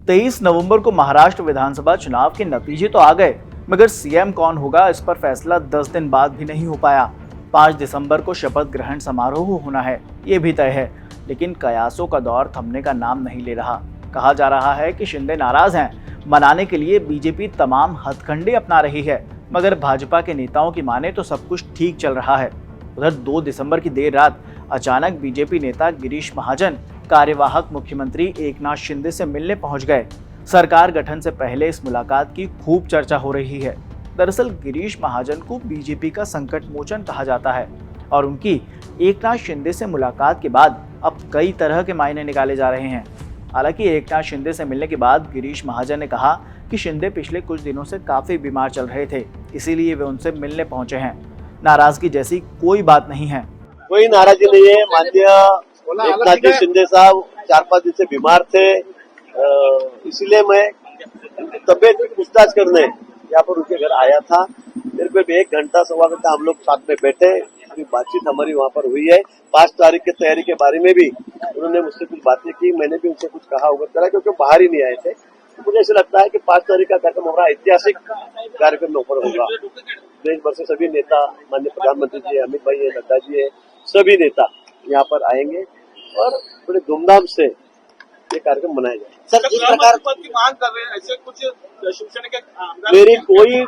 23 नवंबर को महाराष्ट्र विधानसभा चुनाव के नतीजे तो आ गए, मगर सीएम कौन होगा इस पर फैसला 10 दिन बाद भी नहीं हो पाया। 5 दिसंबर को शपथ ग्रहण समारोह होना है, ये भी तय है, लेकिन कयासों का दौर थमने का नाम नहीं ले रहा। कहा जा रहा है कि शिंदे नाराज हैं, मनाने के लिए बीजेपी तमाम हथकंडे अपना रही है, मगर भाजपा के नेताओं की माने तो सब कुछ ठीक चल रहा है। उधर 2 दिसंबर की देर रात अचानक बीजेपी नेता गिरीश महाजन कार्यवाहक मुख्यमंत्री एकनाथ शिंदे से मिलने पहुंच गए। सरकार गठन से पहले इस मुलाकात की खूब चर्चा हो रही है। दरअसल गिरीश महाजन को बीजेपी का संकट मोचन कहा जाता है और उनकी एकनाथ शिंदे से मुलाकात के बाद अब कई तरह के मायने निकाले जा रहे हैं। हालांकि एकनाथ शिंदे से मिलने के बाद गिरीश महाजन ने कहा कि शिंदे पिछले कुछ दिनों से काफी बीमार चल रहे थे, इसीलिए वे उनसे मिलने पहुंचे हैं। नाराजगी जैसी कोई बात नहीं है। कोई नाराजगी नहीं है। माननीय एकनाथ जी शिंदे साहब 4-5 दिन से बीमार थे, इसीलिए मैं तबियत की पूछताछ करने यहाँ पर उनके घर आया था। मेरे पे भी 1 घंटा सवा घंटा हम लोग साथ में बैठे, बातचीत हमारी वहाँ पर हुई है। 5 तारीख की तैयारी के बारे में भी उन्होंने मुझसे कुछ बातें की, मैंने भी उनसे कुछ कहा होगा करा, क्योंकि बाहर ही नहीं आए थे। तो मुझे ऐसा लगता है कि 5 तारीख का कार्यक्रम हमारा ऐतिहासिक कार्यक्रम ऊपर होगा। देश भर से सभी नेता, माननीय प्रधानमंत्री जी, अमित भाई है, नड्डा जी है, सभी नेता यहाँ पर आएंगे और बड़े धूमधाम से ये कार्यक्रम मनाया जाएगा। सर, इस प्रकार की मांग कर रहे हैं, ऐसे कुछ शिवसेना के मेरी कोई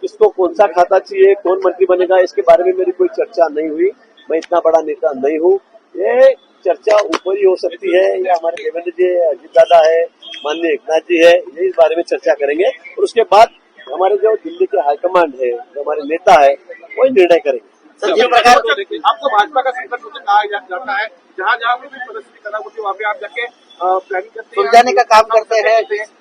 किसको कौन सा खाता चाहिए, कौन मंत्री बनेगा, इसके बारे में मेरी कोई चर्चा नहीं हुई। मैं इतना बड़ा नेता नहीं हूँ। ये चर्चा ऊपर ही हो सकती है, या हमारे देवेंद्र जी है, अजीत दादा है, माननीय एकनाथ जी है, ये इस बारे में चर्चा करेंगे और उसके बाद हमारे जो दिल्ली के हाईकमांड है, जो हमारे नेता है, वही निर्णय करेंगे। सर, जिस प्रकार आपको भाजपा का संकट मुझे कहा जाता है, जहाँ जहाँ भी प्रदर्शनी करना होती है वहाँ पे आप जाके प्लानिंग करते हैं, सुलझाने का काम करते हैं।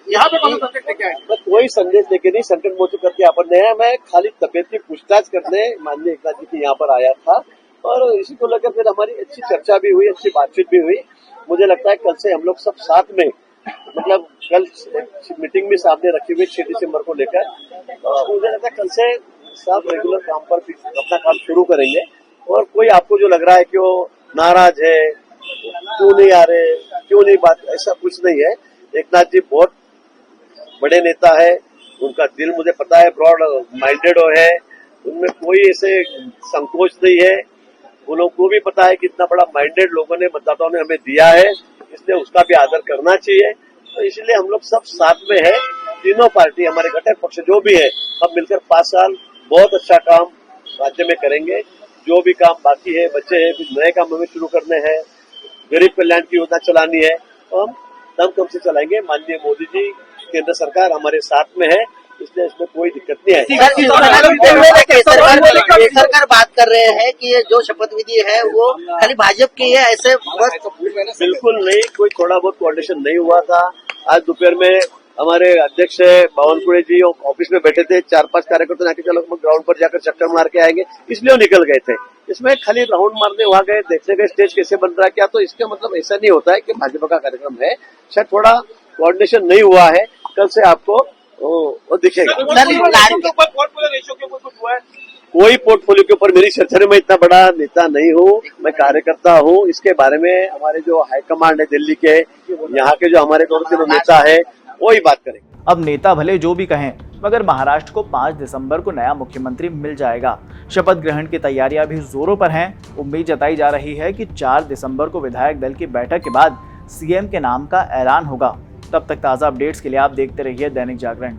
यहाँ पे कौन संकट लेके आए? मैं कोई संदेश लेके नहीं, संकट मोचन करके यहाँ पर नहीं है। मैं खाली तबियत की पूछताछ करने माननीय एकनाथ जी के यहाँ पर आया था और इसी को लेकर फिर हमारी अच्छी चर्चा भी हुई, अच्छी बातचीत भी हुई। मुझे लगता है कल से हम लोग सब साथ में, मतलब कल मीटिंग भी सामने रखी हुई 6 दिसंबर को लेकर, मुझे लगता है कल से सब रेगुलर काम पर अपना काम शुरू करेंगे। और कोई आपको जो लग रहा है कि वो नाराज है, क्यों नहीं आ रहे, क्यों नहीं बात, ऐसा कुछ नहीं है। एकनाथ जी बहुत बड़े नेता है, उनका दिल मुझे पता है, ब्रॉड माइंडेड है, उनमें कोई ऐसे संकोच नहीं है। उन लोगों को भी पता है कि इतना बड़ा माइंडेड लोगों ने, मतदाताओं ने हमें दिया है, इसलिए उसका भी आदर करना चाहिए। तो इसलिए हम लोग सब साथ में है, तीनों पार्टी, हमारे घटक पक्ष जो भी है, हम मिलकर 5 साल बहुत अच्छा काम राज्य में करेंगे। जो भी काम बाकी है, बच्चे हैं, कुछ नए काम हमें शुरू करने हैं, गरीब कल्याण की योजना चलानी है, तो हम दम से चलाएंगे। माननीय मोदी जी, केंद्र सरकार हमारे साथ में है, इसलिए इसमें कोई दिक्कत नहीं है। सरकार बात कर रहे हैं कि ये जो शपथ विधि है वो खाली भाजपा की है, ऐसे बिल्कुल नहीं, कोई थोड़ा बहुत कोऑर्डिनेशन नहीं हुआ था। आज दोपहर में हमारे अध्यक्ष बावनकुड़े जी ऑफिस में बैठे थे, 4-5 कार्यकर्ता आके चलो ग्राउंड पर जाकर चक्कर मार के आएंगे, इसलिए वो निकल गए थे। इसमें खाली राउंड मारने वहां गए, देखने गए स्टेज कैसे बन रहा है क्या, तो इसका मतलब ऐसा नहीं होता है कि भाजपा का कार्यक्रम है। शायद थोड़ा कोऑर्डिनेशन नहीं हुआ है, कल से आपको वो दिखेगा। कोई पोर्टफोलियो के ऊपर मेरी चर्चा में, मैं इतना बड़ा नेता नहीं हूँ, मैं कार्यकर्ता हूँ। इसके बारे में हमारे जो हाईकमांड है दिल्ली के, यहाँ के जो हमारे 2-3 नेता है, वही बात करेंगे। अब नेता भले जो भी कहें, मगर महाराष्ट्र को 5 दिसंबर को नया मुख्यमंत्री मिल जाएगा। शपथ ग्रहण की तैयारियां भी जोरों पर हैं। उम्मीद जताई जा रही है कि 4 दिसंबर को विधायक दल की बैठक के बाद सीएम के नाम का ऐलान होगा। तब तक ताज़ा अपडेट्स के लिए आप देखते रहिए दैनिक जागरण।